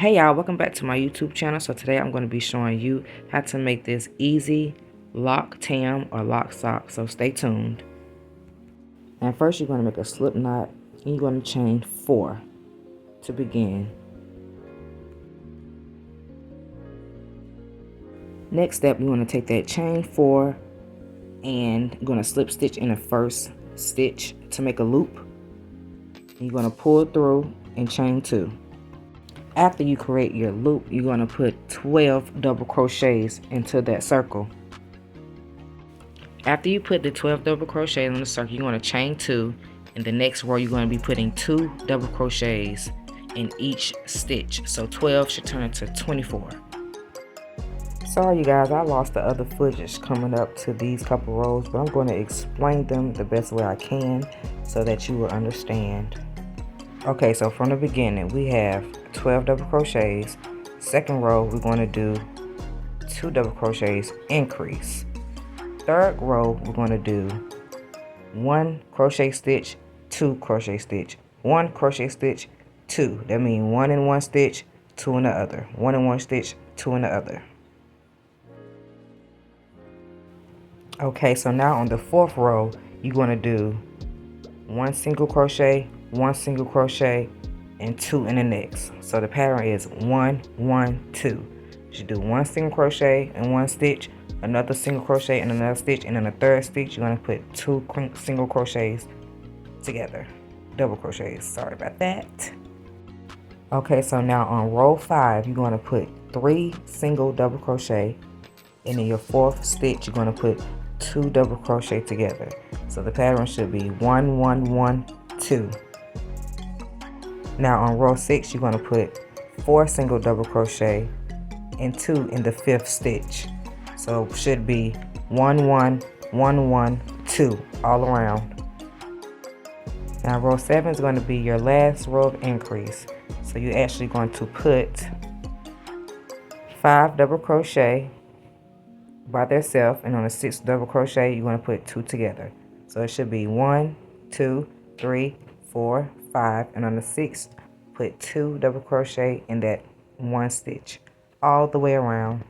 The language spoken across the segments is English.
Hey y'all, welcome back to my YouTube channel. So today I'm going to be showing you how to make this easy lock tam or lock sock. So stay tuned. And first you're going to make a slip knot and you're going to chain 4 to begin. Next step, you're going to take that chain 4 and you're going to slip stitch in the first stitch to make a loop. You're going to pull through and chain 2. After you create your loop, you're going to put 12 double crochets into that circle. After you put the 12 double crochets in the circle, you're going to chain 2. In the next row, you're going to be putting 2 double crochets in each stitch. So 12 should turn into 24. Sorry you guys, I lost the other footage coming up to these couple rows, but I'm going to explain them the best way I can so that you will understand. Okay, so from the beginning, we have 12 double crochets. Second row, we're going to do 2 double crochets, increase. Third row, we're going to do 1 crochet stitch, 2 crochet stitch, 1 crochet stitch, 2. That means 1 in one stitch, 2 in the other. 1 in one stitch, 2 in the other. Okay, so now on the fourth row, you're going to do 1 single crochet, 1 single crochet, and 2 in the next. So the pattern is 1 1 2. You should do 1 single crochet and 1 stitch, another single crochet and another stitch, and in the third stitch you're going to put 2 single crochets together, double crochets, sorry about that. Okay, so now on row 5 you're going to put 3 single double crochet, and in your fourth stitch you're going to put 2 double crochet together. So the pattern should be 1 1 1 2. Now on row 6 you're going to put 4 single double crochet and 2 in the 5th stitch. So it should be 1 1 1 1 2 all around. Now row 7 is going to be your last row of increase. So you're actually going to put 5 double crochet by themselves, and on the 6th double crochet you're going to put 2 together. So it should be 1 2 3 4 5, and on the 6th put 2 double crochet in that 1 stitch all the way around.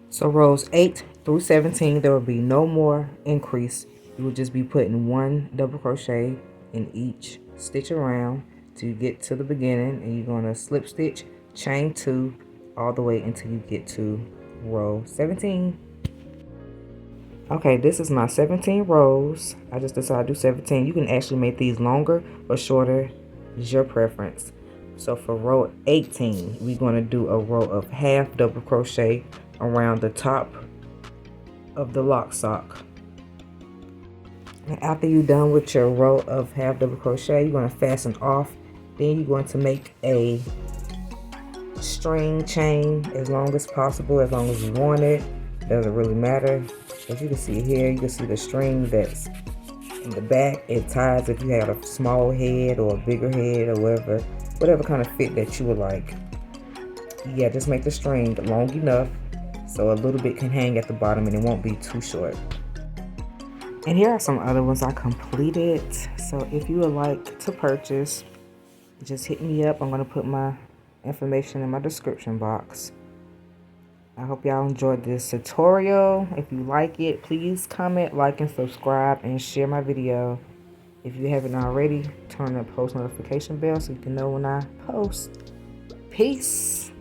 So rows 8 through 17 there will be no more increase. You will just be putting 1 double crochet in each stitch around to get to the beginning, and you're going to slip stitch, chain 2 all the way until you get to row 17. Okay, this is my 17 rows. I just decided to do 17. You can actually make these longer or shorter, is your preference. So for row 18 we're going to do a row of half double crochet around the top of the lock sock. And after you're done with your row of half double crochet, you're going to fasten off. Then you're going to make a string chain as long as possible, as long as you want it. Doesn't really matter. As you can see here, you can see the string that's in the back. It ties if you have a small head or a bigger head or whatever kind of fit that you would like. Yeah, just make the string long enough so a little bit can hang at the bottom and it won't be too short. And here are some other ones I completed. So if you would like to purchase, just hit me up. I'm going to put my information in my description box. I hope y'all enjoyed this tutorial. If you like it, please comment, like, and subscribe, and share my video. If you haven't already, turn the post notification bell so you can know when I post. Peace.